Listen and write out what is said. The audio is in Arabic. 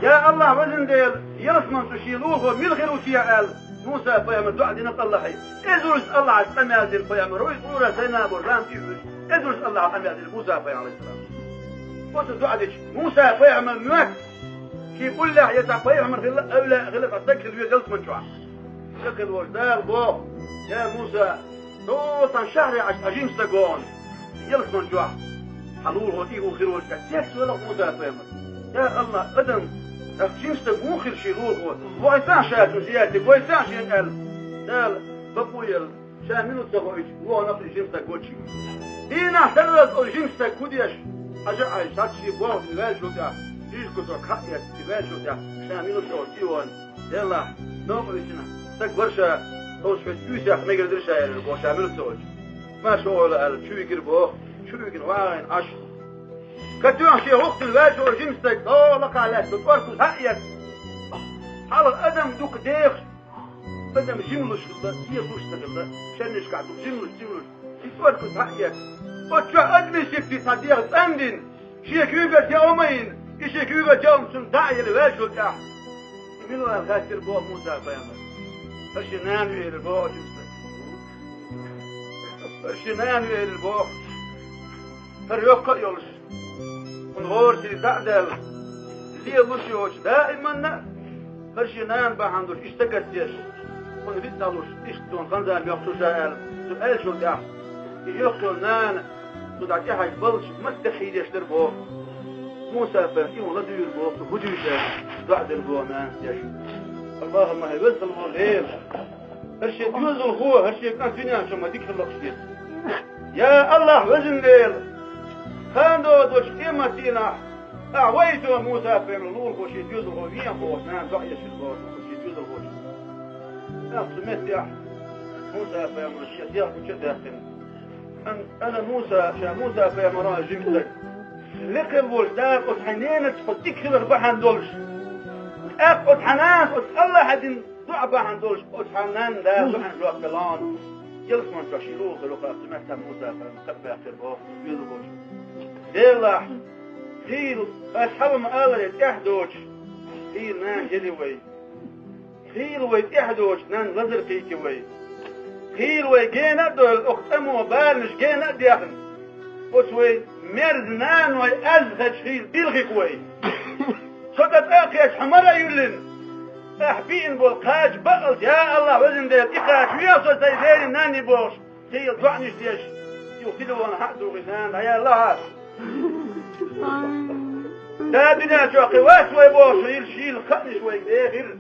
يا الله وزن ديل يرسمن تشيلوه وملغر وشيع موسى فيامر دعاء دينك الله حي ادرس الله على السماء دين فيامر ويقول سينا برزان فيه ادرس الله على السماء دين موسى فيامر عليه السلام قلت دعاء ديش موسى فيامر موك كي يقول له يتع فيامر غلط أتذكر الوية جلس من شعر شكل وجدال بوه يا موسى دوسا شهر عجيم سقون يلس من شعر حلول هوتيه وخير وجدال يكس ولا موسى فيامر يا الله قدم جنسك مو خير شيء روح ويسان شاك زيادتك ويسان شيء قال دال بقويل شان منو تسويش هو نفس جنسك وشي هنا تلوز جنسك كوديش حاجة عايش هاتشي بوه تبالشو ده جيش كتر خطيك تبالشو ده شان منو تسويون يلا نوم ليشنا تك برشا توش في تيوسيخ ما يقدرش يلبو شان منو تسويش ما شو ولا قال شو يقربوه شو يقرب وين عشر كتوان شيء وقت الواجه وجمستك لك على تقاركو هايك على الأدم دوك ديخ أدم جملش كده هي دوش تغلى شنش قاعد جملش تقاركو هايك وتشا أدمي شفتي صديق أندين شيء كيوبة يومين شيء كيوبة يوم سن داعي الواجه تاع من الله الخاسر بوه موسى فيامر فرشنان ويل بوه جمستك فرشنان ويل بوه فريوقع يولش ونغور سي تعدل زي لوشيوش دائما خرشنان بحندوش اشتكت يش ونبيتنالوش اشتون خنزان بيوقتو شايل سؤال شو داح يوقتو نان تدعتي حاج بلش مستحيل يشتر بوه موسى فهي ولا دير بوه هدوشة دعد البوه نان يش اللهم هيوزل الغير هرشي يوزل هو هرشي كان فينا شو ما ديك اللقشتين يا الله وزن ليل خاندو دوش إيماتينا أعويتو موسى في ملول خوشي تيوزل خوشيان خوش نعم دعيش الغوش خوشي تيوزل خوش سمعت يا موسى في ملول يا خوشي داخل أنا موسى في مراه جمتك لقل وجدان قد حنين تفتيك خبر بحن دولش قد حنان قد الله حدين دع بحن دولش قد حنان لا بحن جوا كلان يلس من تشيلوه خلوقا سمعت موسى في مقبع خربوه تيوزل خوش ديلا خيل أصحاب ما قال يتحدوش خيل نان جلي وي خيل ويتحدوش نان غزر فيك وي خيل وي جينا دول الأخت أمو بالنش جينا ديخن بس وي مرز نان وي أزغج خيل بيلغيك وي صدت أخيش حمرا يولن أحبين بالقاج بقل يا الله وزن ديل إقاش ويصل سيدين ناني بوش خيل دعنش ديش يغتلوا وانا حقدوا غزان يا الله لا دنيا شوقي واش ويبوش شيل خلني شوي غير